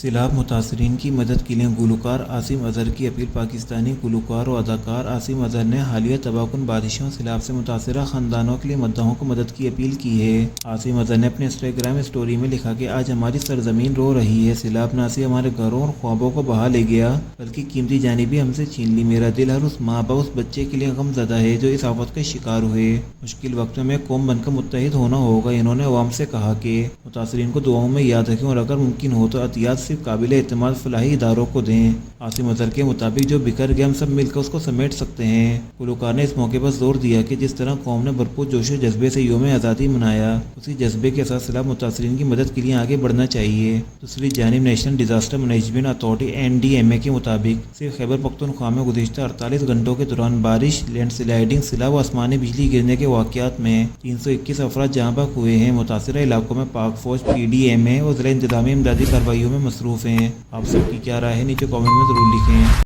سیلاب متاثرین کی مدد کے لیے گلوکار عاصم اظہر کی اپیل۔ پاکستانی گلوکار و اداکار عاصم اظہر نے حالیہ تباہ کن بارشوں سیلاب سے متاثرہ خاندانوں کے لیے مداحوں کو مدد کی اپیل کی ہے۔ عاصم اظہر نے اپنے انسٹاگرام اسٹوری میں لکھا کہ آج ہماری سرزمین رو رہی ہے۔ سیلاب نہ صرف ہمارے گھروں اور خوابوں کو بہا لے گیا بلکہ قیمتی جانیں بھی ہم سے چھین لی۔ میرا دل ہر اس ماں باپ اس بچے کے لیے غم زدہ ہے جو اس آفت کا شکار ہوئے۔ مشکل وقتوں میں قوم بن کر متحد ہونا ہوگا۔ انہوں نے عوام سے کہا کہ متاثرین کو دعاؤں میں یاد رکھیں اور اگر ممکن ہو تو عطیات صرف قابل اعتماد فلاحی اداروں کو دیں۔ عاصم اظہر کے مطابق جو بکھر گیا ہم سب مل کر اس کو سمیٹ سکتے ہیں۔ گلوکار نے اس موقع پر زور دیا کہ جس طرح قوم نے بھرپور جوش و جذبے سے یوم آزادی منایا، اسی جذبے کے ساتھ سیلاب متاثرین کی مدد کے لیے آگے بڑھنا چاہیے۔ دوسری جانب national disaster management authority (NDMA) کے مطابق صرف خیبر پختونخوا میں گزشتہ 48 گھنٹوں کے دوران بارش، لینڈ سلائیڈنگ، سیلاب و آسمانی بجلی گرنے کے واقعات میں 321 افراد جاں بحق ہوئے ہیں۔ متاثرہ علاقوں میں پاک فوج، PDMA اور ضلع انتظامیہ امدادی کارروائیوں میں مصروف ہیں۔ آپ سب کی کیا رائے ہے؟ نیچے کامنٹ میں ضرور لکھیں۔